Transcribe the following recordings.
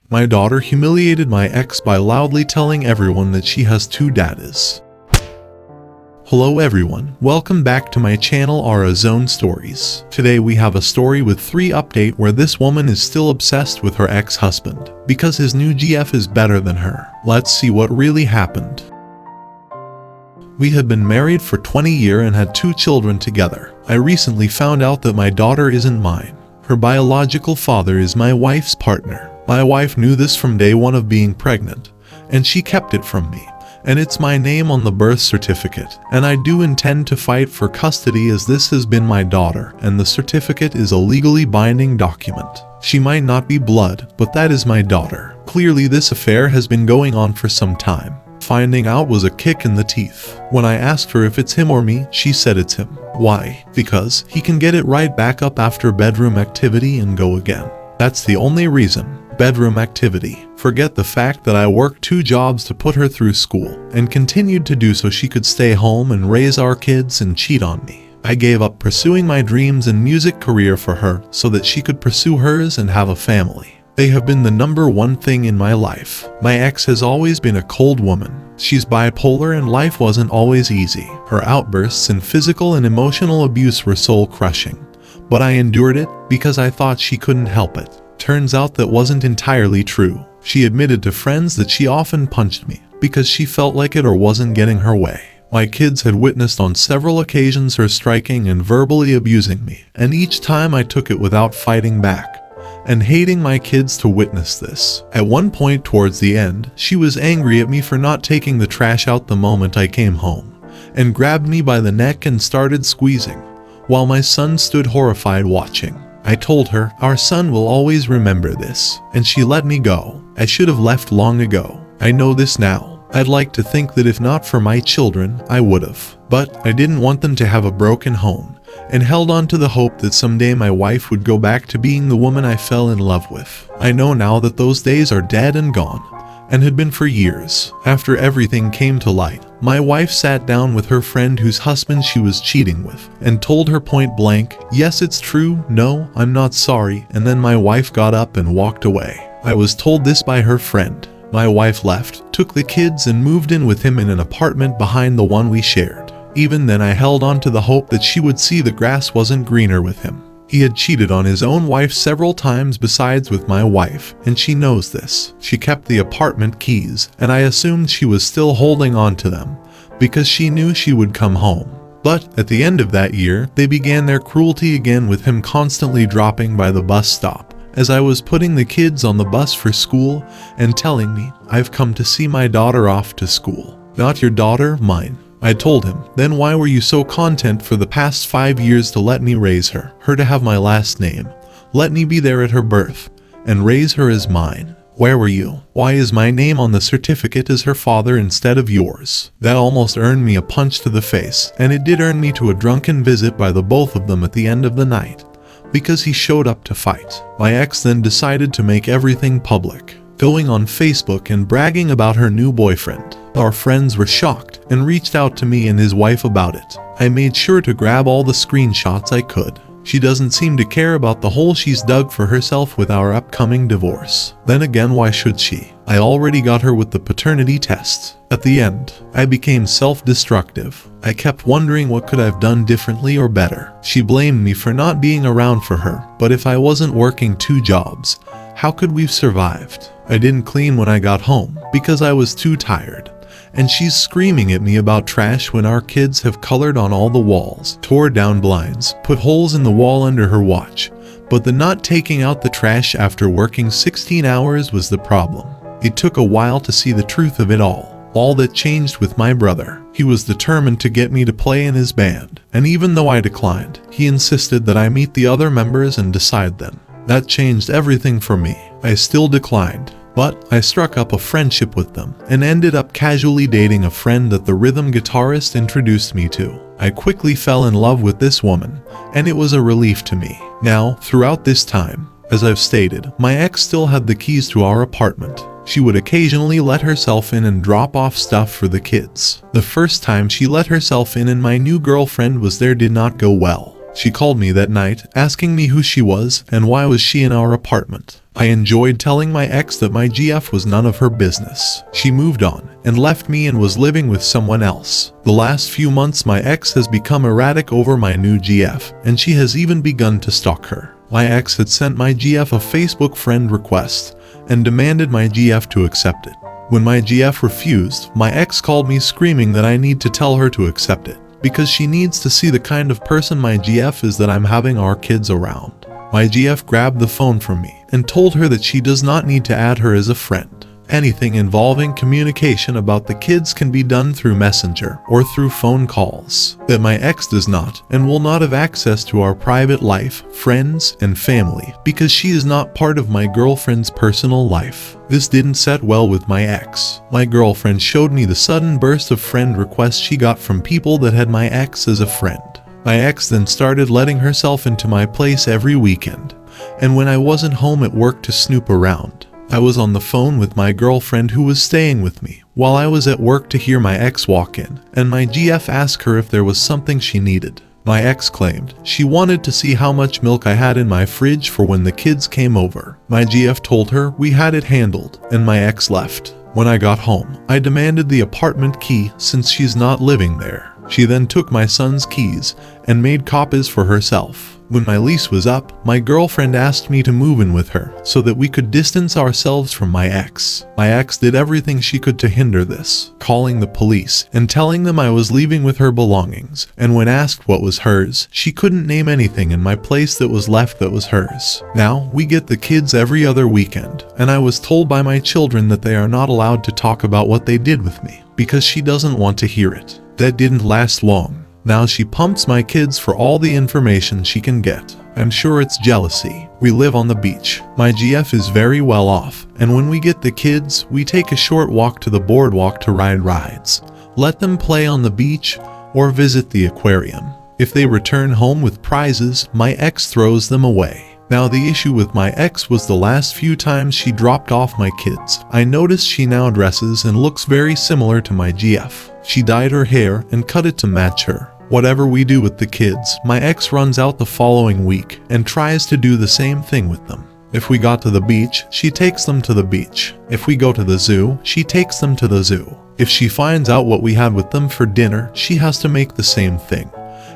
My daughter humiliated my ex by loudly telling everyone that she has 2 daddies. Hello everyone, welcome back to my channel Ara Zone Stories. Today we have a story with 3 update where this woman is still obsessed with her ex-husband because his new GF is better than her. Let's see what really happened. We had been married for 20 years and had 2 children together. I recently found out that my daughter isn't mine. Her biological father is my wife's partner. My wife knew this from day one of being pregnant, and she kept it from me. And it's my name on the birth certificate, and I do intend to fight for custody as this has been my daughter, and the certificate is a legally binding document. She might not be blood, but that is my daughter. Clearly this affair has been going on for some time. Finding out was a kick in the teeth. When I asked her if it's him or me, she said it's him. Why? Because he can get it right back up after bedroom activity and go again. That's the only reason. Bedroom activity. Forget the fact that I worked 2 jobs to put her through school and continued to do so she could stay home and raise our kids and cheat on me. I gave up pursuing my dreams and music career for her so that she could pursue hers and have a family. They have been the number 1 thing in my life. My ex has always been a cold woman. She's bipolar and life wasn't always easy. Her outbursts and physical and emotional abuse were soul-crushing. But I endured it because I thought she couldn't help it. Turns out that wasn't entirely true. She admitted to friends that she often punched me because she felt like it or wasn't getting her way. My kids had witnessed on several occasions her striking and verbally abusing me, and each time I took it without fighting back, and hating my kids to witness this. At one point towards the end, she was angry at me for not taking the trash out the moment I came home, and grabbed me by the neck and started squeezing, while my son stood horrified watching. I told her, our son will always remember this, and she let me go. I should have left long ago. I know this now. I'd like to think that if not for my children, I would have. But I didn't want them to have a broken home, and held on to the hope that someday my wife would go back to being the woman I fell in love with. I know now that those days are dead and gone, and had been for years. After everything came to light, my wife sat down with her friend whose husband she was cheating with, and told her point blank, yes, it's true, no, I'm not sorry, and then my wife got up and walked away. I was told this by her friend. My wife left, took the kids and moved in with him in an apartment behind the one we shared. Even then I held on to the hope that she would see the grass wasn't greener with him. He had cheated on his own wife several times besides with my wife, and she knows this. She kept the apartment keys, and I assumed she was still holding on to them, because she knew she would come home. But at the end of that year, they began their cruelty again with him constantly dropping by the bus stop as I was putting the kids on the bus for school and telling me, I've come to see my daughter off to school. Not your daughter, mine. I told him, then why were you so content for the past 5 years to let me raise her to have my last name, let me be there at her birth, and raise her as mine? Where were you? Why is my name on the certificate as her father instead of yours? That almost earned me a punch to the face, and it did earn me to a drunken visit by the both of them at the end of the night, because he showed up to fight. My ex then decided to make everything public, going on Facebook and bragging about her new boyfriend. Our friends were shocked and reached out to me and his wife about it. I made sure to grab all the screenshots I could. She doesn't seem to care about the hole she's dug for herself with our upcoming divorce. Then again, why should she? I already got her with the paternity test. At the end, I became self-destructive. I kept wondering what could I've done differently or better. She blamed me for not being around for her, but if I wasn't working 2 jobs, how could we've survived? I didn't clean when I got home because I was too tired. And she's screaming at me about trash when our kids have colored on all the walls, tore down blinds, put holes in the wall under her watch. But the not taking out the trash after working 16 hours was the problem. It took a while to see the truth of it all. All that changed with my brother. He was determined to get me to play in his band. And even though I declined, he insisted that I meet the other members and decide then. That changed everything for me. I still declined. But I struck up a friendship with them and ended up casually dating a friend that the rhythm guitarist introduced me to. I quickly fell in love with this woman, and it was a relief to me. Now, throughout this time, as I've stated, my ex still had the keys to our apartment. She would occasionally let herself in and drop off stuff for the kids. The first time she let herself in and my new girlfriend was there did not go well. She called me that night, asking me who she was and why was she in our apartment. I enjoyed telling my ex that my GF was none of her business. She moved on and left me and was living with someone else. The last few months my ex has become erratic over my new GF, and she has even begun to stalk her. My ex had sent my GF a Facebook friend request and demanded my GF to accept it. When my GF refused, my ex called me screaming that I need to tell her to accept it, because she needs to see the kind of person my GF is that I'm having our kids around. My GF grabbed the phone from me and told her that she does not need to add her as a friend. Anything involving communication about the kids can be done through Messenger or through phone calls. That my ex does not and will not have access to our private life, friends, and family, because she is not part of my girlfriend's personal life. This didn't set well with my ex. My girlfriend showed me the sudden burst of friend requests she got from people that had my ex as a friend. My ex then started letting herself into my place every weekend, and when I wasn't home at work to snoop around. I was on the phone with my girlfriend who was staying with me while I was at work to hear my ex walk in, and my GF asked her if there was something she needed. My ex claimed she wanted to see how much milk I had in my fridge for when the kids came over. My GF told her we had it handled, and my ex left. When I got home, I demanded the apartment key since she's not living there. She then took my son's keys and made copies for herself. When my lease was up, my girlfriend asked me to move in with her so that we could distance ourselves from my ex. My ex did everything she could to hinder this, calling the police and telling them I was leaving with her belongings, and when asked what was hers, she couldn't name anything in my place that was left that was hers. Now, we get the kids every other weekend, and I was told by my children that they are not allowed to talk about what they did with me, because she doesn't want to hear it. That didn't last long. Now she pumps my kids for all the information she can get. I'm sure it's jealousy. We live on the beach. My GF is very well off, and when we get the kids, we take a short walk to the boardwalk to ride rides, let them play on the beach, or visit the aquarium. If they return home with prizes, my ex throws them away. Now the issue with my ex was the last few times she dropped off my kids. I noticed she now dresses and looks very similar to my GF. She dyed her hair and cut it to match her. Whatever we do with the kids, my ex runs out the following week and tries to do the same thing with them. If we got to the beach, she takes them to the beach. If we go to the zoo, she takes them to the zoo. If she finds out what we had with them for dinner, she has to make the same thing,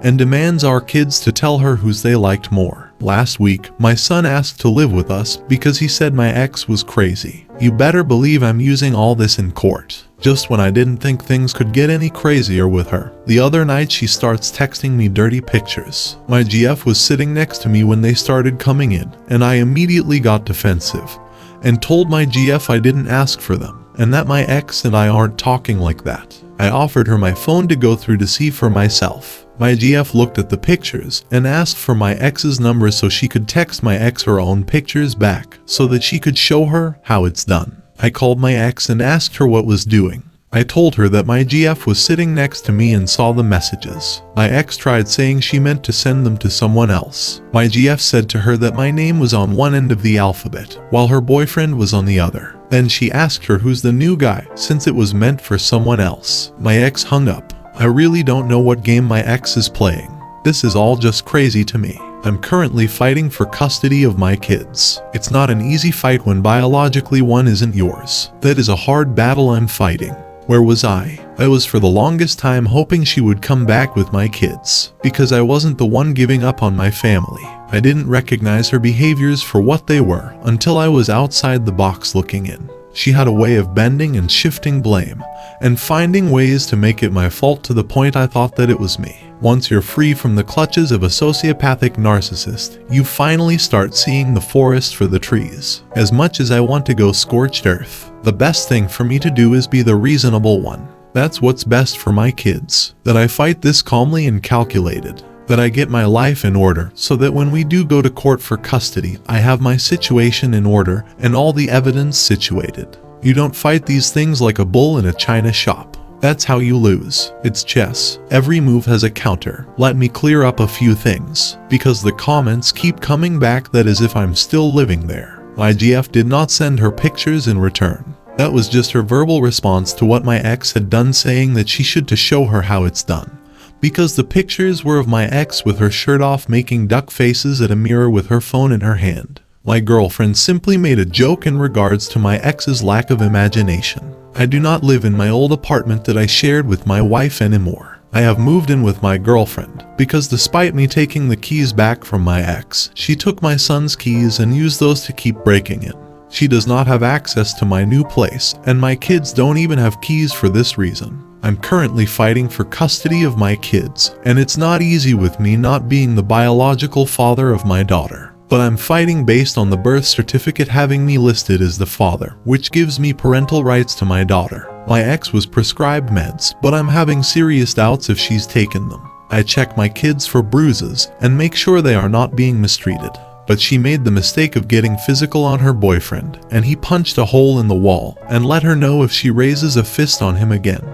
and demands our kids to tell her whose they liked more. Last week, my son asked to live with us because he said my ex was crazy. You better believe I'm using all this in court. Just when I didn't think things could get any crazier with her. The other night she starts texting me dirty pictures. My GF was sitting next to me when they started coming in, and I immediately got defensive and told my GF I didn't ask for them, and that my ex and I aren't talking like that. I offered her my phone to go through to see for myself. My GF looked at the pictures and asked for my ex's number so she could text my ex her own pictures back so that she could show her how it's done. I called my ex and asked her what was doing. I told her that my GF was sitting next to me and saw the messages. My ex tried saying she meant to send them to someone else. My GF said to her that my name was on one end of the alphabet, while her boyfriend was on the other. Then she asked her who's the new guy, since it was meant for someone else. My ex hung up. I really don't know what game my ex is playing. This is all just crazy to me. I'm currently fighting for custody of my kids. It's not an easy fight when biologically one isn't yours. That is a hard battle I'm fighting. Where was I? I was for the longest time hoping she would come back with my kids, because I wasn't the one giving up on my family. I didn't recognize her behaviors for what they were until I was outside the box looking in. She had a way of bending and shifting blame, and finding ways to make it my fault to the point I thought that it was me. Once you're free from the clutches of a sociopathic narcissist, you finally start seeing the forest for the trees. As much as I want to go scorched earth, the best thing for me to do is be the reasonable one. That's what's best for my kids. That I fight this calmly and calculated. That I get my life in order so that when we do go to court for custody, I have my situation in order and all the evidence situated. You don't fight these things like a bull in a china shop. That's how you lose. It's chess. Every move has a counter. Let me clear up a few things, because the comments keep coming back that as if I'm still living there. My GF did not send her pictures in return. That was just her verbal response to what my ex had done, saying that she should to show her how it's done. Because the pictures were of my ex with her shirt off making duck faces at a mirror with her phone in her hand. My girlfriend simply made a joke in regards to my ex's lack of imagination. I do not live in my old apartment that I shared with my wife anymore. I have moved in with my girlfriend because despite me taking the keys back from my ex, she took my son's keys and used those to keep breaking in. She does not have access to my new place, and my kids don't even have keys for this reason. I'm currently fighting for custody of my kids, and it's not easy with me not being the biological father of my daughter. But I'm fighting based on the birth certificate having me listed as the father, which gives me parental rights to my daughter. My ex was prescribed meds, but I'm having serious doubts if she's taken them. I check my kids for bruises and make sure they are not being mistreated. But she made the mistake of getting physical on her boyfriend, and he punched a hole in the wall and let her know if she raises a fist on him again,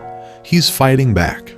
he's fighting back.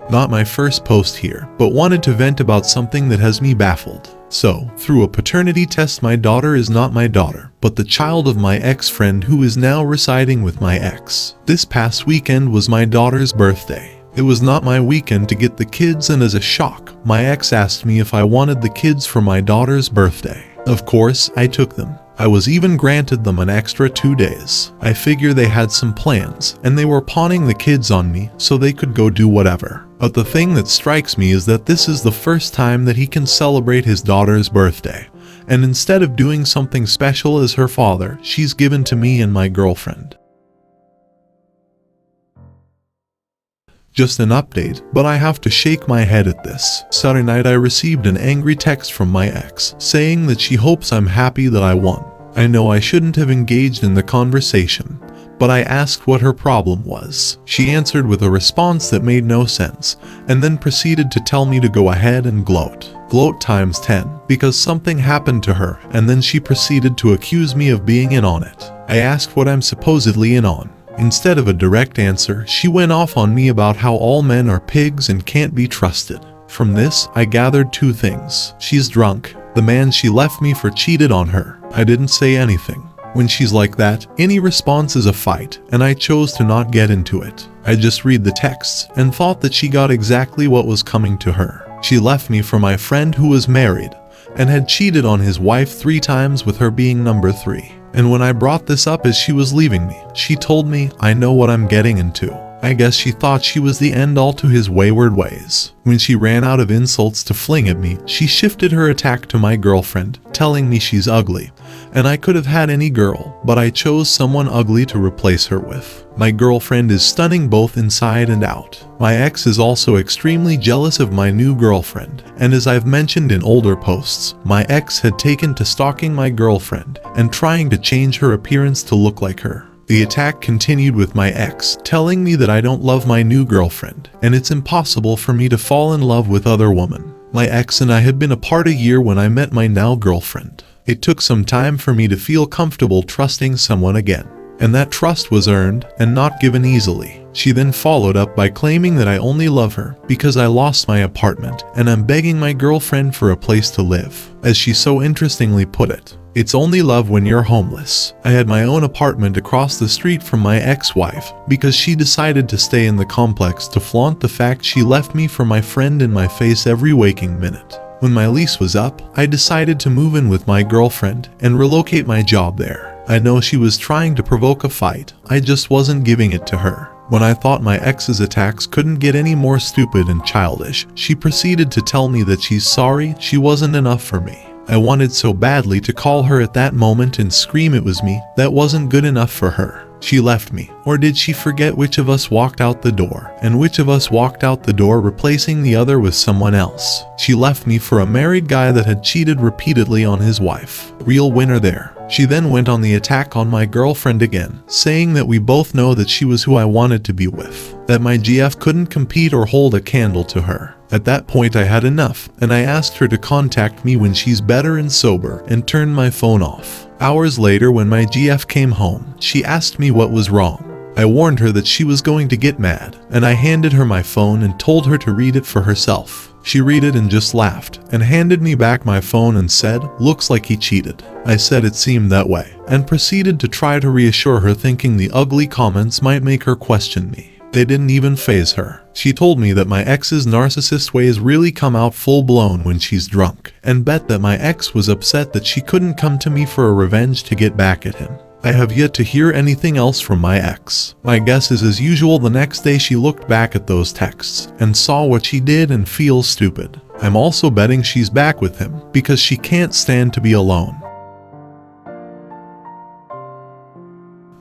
Not my first post here, but wanted to vent about something that has me baffled. So, through a paternity test, my daughter is not my daughter, but the child of my ex-friend who is now residing with my ex. This past weekend was my daughter's birthday. It was not my weekend to get the kids, and as a shock, my ex asked me if I wanted the kids for my daughter's birthday. Of course, I took them. I was even granted them an extra 2 days. I figure they had some plans, and they were pawning the kids on me so they could go do whatever. But the thing that strikes me is that this is the first time that he can celebrate his daughter's birthday. And instead of doing something special as her father, she's given to me and my girlfriend. Just an update, but I have to shake my head at this. Saturday night I received an angry text from my ex, saying that she hopes I'm happy that I won. I know I shouldn't have engaged in the conversation, but I asked what her problem was. She answered with a response that made no sense, and then proceeded to tell me to go ahead and gloat. Gloat times 10, because something happened to her, and then she proceeded to accuse me of being in on it. I asked what I'm supposedly in on. Instead of a direct answer, she went off on me about how all men are pigs and can't be trusted. From this, I gathered 2 things. She's drunk. The man she left me for cheated on her. I didn't say anything. When she's like that, any response is a fight, and I chose to not get into it. I just read the texts and thought that she got exactly what was coming to her. She left me for my friend who was married and had cheated on his wife 3 times, with her being number 3. And when I brought this up as she was leaving me, she told me, I know what I'm getting into. I guess she thought she was the end all to his wayward ways. When she ran out of insults to fling at me, she shifted her attack to my girlfriend, telling me she's ugly, and I could have had any girl, but I chose someone ugly to replace her with. My girlfriend is stunning both inside and out. My ex is also extremely jealous of my new girlfriend, and as I've mentioned in older posts, my ex had taken to stalking my girlfriend and trying to change her appearance to look like her. The attack continued with my ex telling me that I don't love my new girlfriend, and it's impossible for me to fall in love with other women. My ex and I had been apart a year when I met my now girlfriend. It took some time for me to feel comfortable trusting someone again, and that trust was earned and not given easily. She then followed up by claiming that I only love her because I lost my apartment and I'm begging my girlfriend for a place to live. As she so interestingly put it, it's only love when you're homeless. I had my own apartment across the street from my ex-wife because she decided to stay in the complex to flaunt the fact she left me for my friend in my face every waking minute. When my lease was up, I decided to move in with my girlfriend and relocate my job there. I know she was trying to provoke a fight, I just wasn't giving it to her. When I thought my ex's attacks couldn't get any more stupid and childish, she proceeded to tell me that she's sorry, she wasn't enough for me. I wanted so badly to call her at that moment and scream it was me that wasn't good enough for her. She left me, or did she forget which of us walked out the door, and which of us walked out the door replacing the other with someone else? She left me for a married guy that had cheated repeatedly on his wife. Real winner there. She then went on the attack on my girlfriend again, saying that we both know that she was who I wanted to be with, that my GF couldn't compete or hold a candle to her. At that point I had enough, and I asked her to contact me when she's better and sober, and turned my phone off. Hours later, when my GF came home, she asked me what was wrong. I warned her that she was going to get mad, and I handed her my phone and told her to read it for herself. She read it and just laughed, and handed me back my phone and said, "Looks like he cheated." I said it seemed that way, and proceeded to try to reassure her, thinking the ugly comments might make her question me. They didn't even faze her. She told me that my ex's narcissist ways really come out full blown when she's drunk, and bet that my ex was upset that she couldn't come to me for a revenge to get back at him. I have yet to hear anything else from my ex. My guess is, as usual, the next day she looked back at those texts and saw what she did and feels stupid. I'm also betting she's back with him because she can't stand to be alone.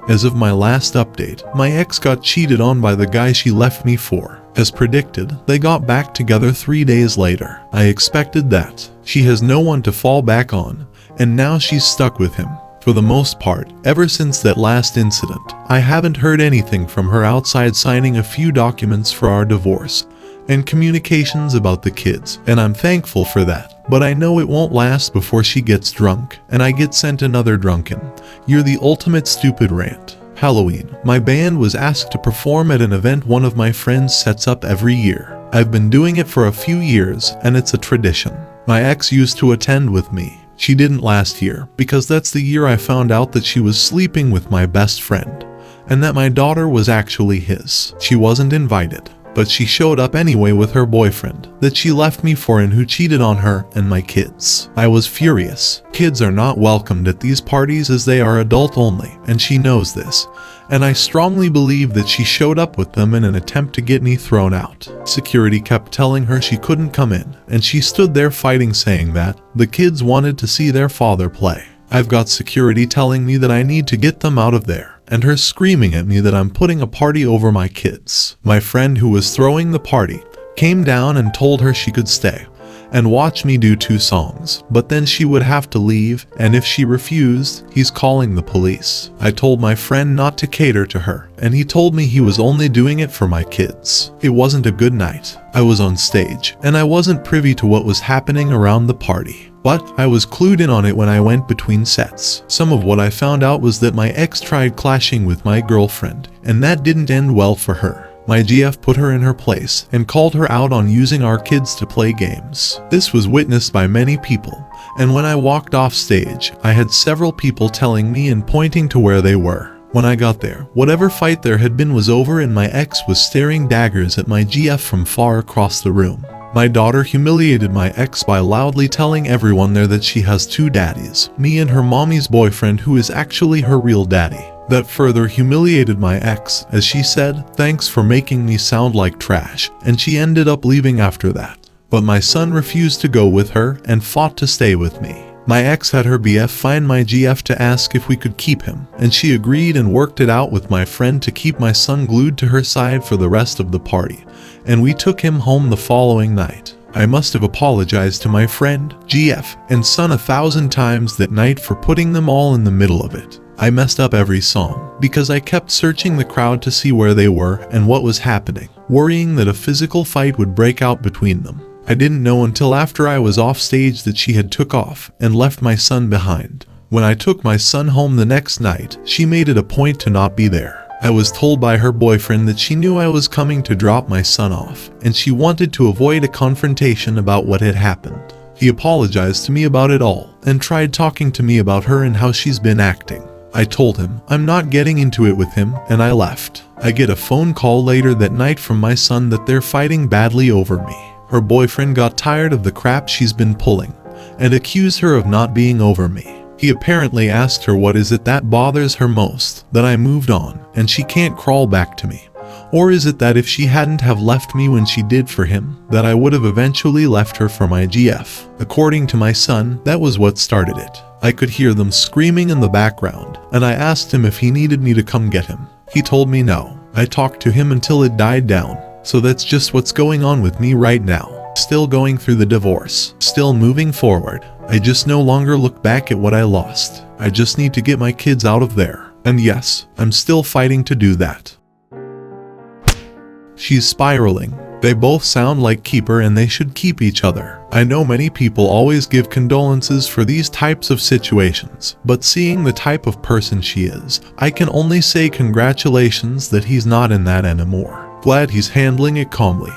As of my last update, my ex got cheated on by the guy she left me for. As predicted, they got back together 3 days later. I expected that. She has no one to fall back on, and now she's stuck with him. For the most part, ever since that last incident, I haven't heard anything from her outside signing a few documents for our divorce and communications about the kids, and I'm thankful for that. But I know it won't last before she gets drunk and I get sent another drunken "You're the ultimate stupid" rant. Halloween, my band was asked to perform at an event one of my friends sets up every year. I've been doing it for a few years and it's a tradition. My ex used to attend with me. She didn't last year because that's the year I found out that she was sleeping with my best friend and that my daughter was actually his. She wasn't invited, but she showed up anyway with her boyfriend that she left me for and who cheated on her and my kids. I was furious. Kids are not welcomed at these parties as they are adult only, and she knows this. And I strongly believe that she showed up with them in an attempt to get me thrown out. Security kept telling her she couldn't come in, and she stood there fighting, saying that the kids wanted to see their father play. I've got security telling me that I need to get them out of there, and her screaming at me that I'm putting a party over my kids. My friend who was throwing the party came down and told her she could stay and watch me do 2 songs, but then she would have to leave, and if she refused, he's calling the police. I told my friend not to cater to her, and he told me he was only doing it for my kids. It wasn't a good night. I was on stage, and I wasn't privy to what was happening around the party, but I was clued in on it when I went between sets. Some of what I found out was that my ex tried clashing with my girlfriend, and that didn't end well for her. My GF put her in her place and called her out on using our kids to play games. This was witnessed by many people, and when I walked off stage, I had several people telling me and pointing to where they were. When I got there, whatever fight there had been was over and my ex was staring daggers at my GF from far across the room. My daughter humiliated my ex by loudly telling everyone there that she has 2 daddies, me and her mommy's boyfriend who is actually her real daddy. That further humiliated my ex, as she said, "Thanks for making me sound like trash," and she ended up leaving after that. But my son refused to go with her and fought to stay with me. My ex had her BF find my GF to ask if we could keep him, and she agreed and worked it out with my friend to keep my son glued to her side for the rest of the party, and we took him home the following night. I must have apologized to my friend, GF, and son 1,000 times that night for putting them all in the middle of it. I messed up every song because I kept searching the crowd to see where they were and what was happening, worrying that a physical fight would break out between them. I didn't know until after I was off stage that she had took off and left my son behind. When I took my son home the next night, she made it a point to not be there. I was told by her boyfriend that she knew I was coming to drop my son off, and she wanted to avoid a confrontation about what had happened. He apologized to me about it all and tried talking to me about her and how she's been acting. I told him I'm not getting into it with him, and I left. I get a phone call later that night from my son that they're fighting badly over me. Her boyfriend got tired of the crap she's been pulling and accused her of not being over me. He apparently asked her what is it that bothers her most, that I moved on and she can't crawl back to me. Or is it that if she hadn't have left me when she did for him, that I would have eventually left her for my GF? According to my son, that was what started it. I could hear them screaming in the background, and I asked him if he needed me to come get him. He told me no. I talked to him until it died down. So that's just what's going on with me right now. Still going through the divorce. Still moving forward. I just no longer look back at what I lost. I just need to get my kids out of there. And yes, I'm still fighting to do that. She's spiraling. They both sound like keeper and they should keep each other. I know many people always give condolences for these types of situations, but seeing the type of person she is, I can only say congratulations that he's not in that anymore. Glad he's handling it calmly.